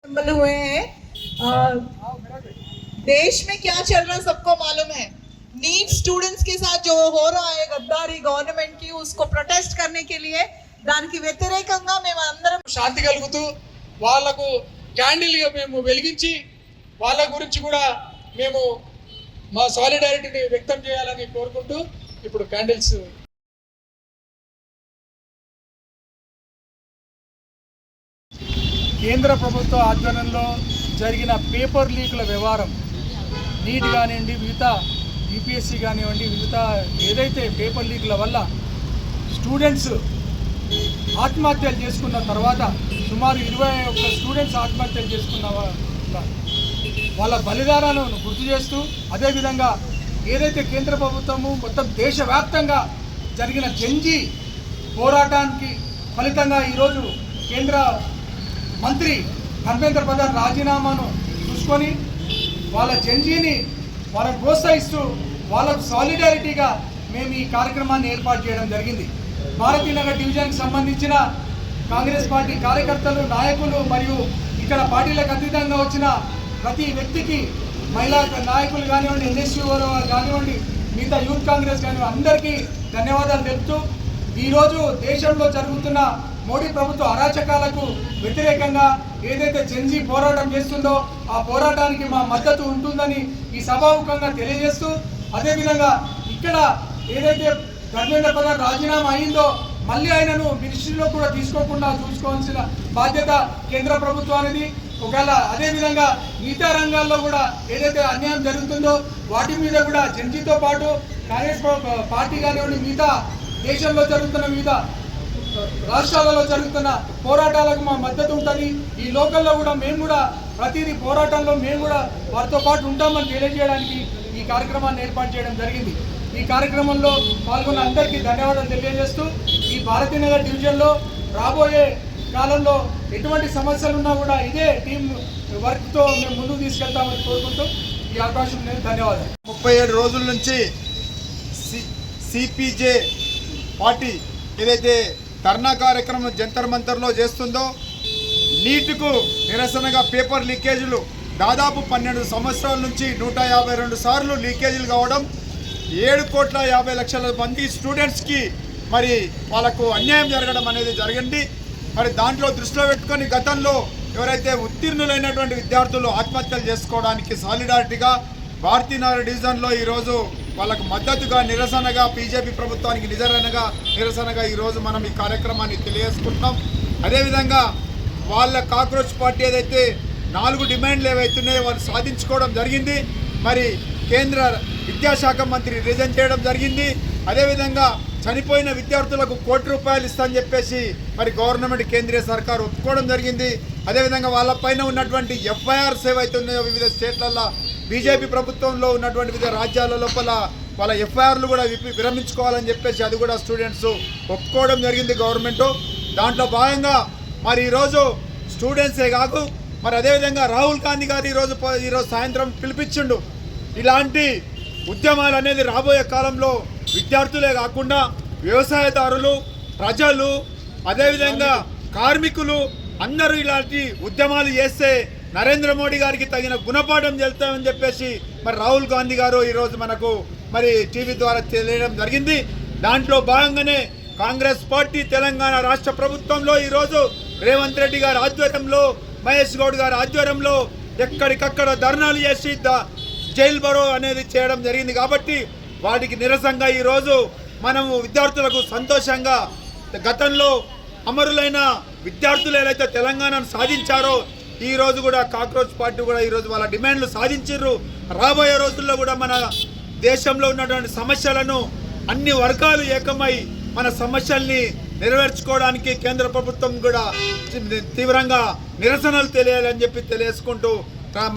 हुए हैं। देश में क्या चल रहा है सबको मालूम है। नीट स्टूडेंट्स के साथ जो हो रहा है गद्दारी गवर्नमेंट की, उसको प्रोटेस्ट करने के लिए దానికి వ్యతిరేకంగా మేము అందరం శాంతి కలుగుతూ వాళ్ళకు క్యాండిల్గా మేము వెలిగించి వాళ్ళ గురించి కూడా మేము మా సాలిడారిటీని వ్యక్తం చేయాలని కోరుకుంటూ ఇప్పుడు క్యాండిల్స్ కేంద్ర ప్రభుత్వ ఆధ్వర్యంలో జరిగిన పేపర్ లీక్ల వ్యవహారం, నీట్ కానివ్వండి, మిగతా యూపీఎస్సీ కానివ్వండి, మిగతా ఏదైతే పేపర్ లీక్ల వల్ల స్టూడెంట్స్ ఆత్మహత్యలు చేసుకున్న తర్వాత సుమారు 21 స్టూడెంట్స్ ఆత్మహత్యలు చేసుకున్న వాళ్ళ బలిదానాలను గుర్తు చేస్తూ, అదేవిధంగా ఏదైతే కేంద్ర ప్రభుత్వము మొత్తం దేశవ్యాప్తంగా జరిగిన జంజీ పోరాటానికి ఫలితంగా ఈరోజు కేంద్ర మంత్రి ధర్మేంద్ర ప్రధాన్ రాజీనామాను చూసుకొని వాళ్ళ జంజీని వాళ్ళని ప్రోత్సహిస్తూ వాళ్ళకు సాలిడారిటీగా మేము ఈ కార్యక్రమాన్ని ఏర్పాటు చేయడం జరిగింది. భారతీనగర్ డివిజన్కి సంబంధించిన కాంగ్రెస్ పార్టీ కార్యకర్తలు, నాయకులు మరియు ఇక్కడ పార్టీలకు అతీతంగా వచ్చిన ప్రతి వ్యక్తికి, మహిళా నాయకులు కానివ్వండి, ఎన్ఎస్యూ కానివ్వండి, మిగతా యూత్ కాంగ్రెస్ కానివ్వండి, అందరికీ ధన్యవాదాలు తెలుపుతూ ఈరోజు దేశంలో జరుగుతున్న మోడీ ప్రభుత్వ అరాచకాలకు వ్యతిరేకంగా ఏదైతే జెన్జీ పోరాటం చేస్తుందో ఆ పోరాటానికి మా మద్దతు ఉంటుందని ఈ సభాముఖంగా తెలియజేస్తూ, అదేవిధంగా ఇక్కడ ఏదైతే ధర్మేంద్ర ప్రధాన్ రాజీనామా అయిందో మళ్ళీ ఆయనను మినిస్ట్రీలో కూడా తీసుకోకుండా చూసుకోవాల్సిన బాధ్యత కేంద్ర ప్రభుత్వానికి. ఒకవేళ అదేవిధంగా మిగతా రంగాల్లో కూడా ఏదైతే అన్యాయం జరుగుతుందో వాటి మీద కూడా జెన్జీతో పాటు కాంగ్రెస్ పార్టీ కానివ్వండి, మిగతా దేశంలో జరుగుతున్న వివిధ రాష్ట్రాలలో జరుగుతున్న పోరాటాలకు మా మద్దతు ఉంటుంది. ఈ లోకల్లో కూడా మేము కూడా ప్రతిదీ పోరాటంలో మేము కూడా వారితో పాటు ఉంటామని తెలియజేయడానికి ఈ కార్యక్రమాన్ని ఏర్పాటు చేయడం జరిగింది. ఈ కార్యక్రమంలో పాల్గొన్న అందరికీ ధన్యవాదాలు తెలియజేస్తూ, ఈ భారతీనగర్ డివిజన్లో రాబోయే కాలంలో ఎటువంటి సమస్యలు ఉన్నా కూడా ఇదే టీం వర్క్తో మేము ముందుకు తీసుకెళ్తామని కోరుకుంటూ ఈ అవకాశం నేను ధన్యవాదాలు. 37 రోజుల నుంచి సిపిజే పార్టీ ఏదైతే ధర్నా కార్యక్రమం జంతర్ మంతర్లో చేస్తుందో, నీట్కు నిరసనగా పేపర్ లీకేజీలు దాదాపు 12 సంవత్సరాల నుంచి 152 సార్లు లీకేజీలు కావడం, 7,50,00,000 మంది స్టూడెంట్స్కి మరి వాళ్ళకు అన్యాయం జరగడం అనేది జరిగింది. మరి దాంట్లో దృష్టిలో పెట్టుకొని గతంలో ఎవరైతే ఉత్తీర్ణులైనటువంటి విద్యార్థులు ఆత్మహత్యలు చేసుకోవడానికి సాలిడారిటీగా భారతీనగర్ డివిజన్లో ఈరోజు వాళ్ళకు మద్దతుగా నిరసనగా బీజేపీ ప్రభుత్వానికి నిరసనగా ఈరోజు మనం ఈ కార్యక్రమాన్ని తెలియజేసుకుంటున్నాం. అదేవిధంగా వాళ్ళ కాక్రోచ్ పార్టీ ఏదైతే 4 డిమాండ్లు ఏవైతున్నాయో వాళ్ళు సాధించుకోవడం జరిగింది. మరి కేంద్ర విద్యాశాఖ మంత్రి రిజైన్ చేయడం జరిగింది. అదేవిధంగా చనిపోయిన విద్యార్థులకు ₹1,00,00,000 ఇస్తామని చెప్పేసి మరి గవర్నమెంట్ కేంద్రీయ సర్కారు ఒప్పుకోవడం జరిగింది. అదేవిధంగా వాళ్ళపైన ఉన్నటువంటి ఎఫ్ఐఆర్స్ ఏవైతున్నాయో వివిధ స్టేట్లలో బీజేపీ ప్రభుత్వంలో ఉన్నటువంటి వివిధ రాజ్యాల లోపల వాళ్ళ ఎఫ్ఐఆర్లు కూడా విరమించుకోవాలని చెప్పేసి అది కూడా స్టూడెంట్స్ ఒప్పుకోవడం జరిగింది గవర్నమెంటు. దాంట్లో భాగంగా మరి ఈరోజు స్టూడెంట్సే కాదు, మరి అదేవిధంగా రాహుల్ గాంధీ గారు ఈరోజు సాయంత్రం పిలిపించిండు. ఇలాంటి ఉద్యమాలు అనేది రాబోయే కాలంలో విద్యార్థులే కాకుండా వ్యవసాయదారులు, ప్రజలు, అదేవిధంగా కార్మికులు అందరూ ఇలాంటి ఉద్యమాలు చేస్తే నరేంద్ర మోడీ గారికి తగిన గుణపాఠం చెల్తామని చెప్పేసి మరి రాహుల్ గాంధీ గారు ఈరోజు మనకు మరి టీవీ ద్వారా తెలియడం జరిగింది. దాంట్లో భాగంగానే కాంగ్రెస్ పార్టీ తెలంగాణ రాష్ట్ర ప్రభుత్వంలో ఈరోజు రేవంత్ రెడ్డి గారి ఆధ్వర్యంలో, మహేష్ గౌడ్ గారి ఆధ్వర్యంలో ఎక్కడికక్కడ ధర్నాలు చేసి జైల్ బరో అనేది చేయడం జరిగింది. కాబట్టి వాటికి నిరసనగా ఈరోజు మనము విద్యార్థులకు సంతోషంగా గతంలో అమరులైన విద్యార్థులు ఏదైతే తెలంగాణను సాధించారో ఈరోజు కూడా కాక్రోచ్ పార్టీ కూడా ఈరోజు వాళ్ళ డిమాండ్లు సాధించారు. రాబోయే రోజుల్లో కూడా మన దేశంలో ఉన్నటువంటి సమస్యలను అన్ని వర్గాలు ఏకమై మన సమస్యల్ని నెరవేర్చుకోవడానికి కేంద్ర ప్రభుత్వం కూడా తీవ్రంగా నిరసనలు తెలియాలని చెప్పి తెలియజేసుకుంటూ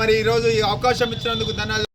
మరి ఈరోజు ఈ అవకాశం ఇచ్చినందుకు ధన్యవాదాలు.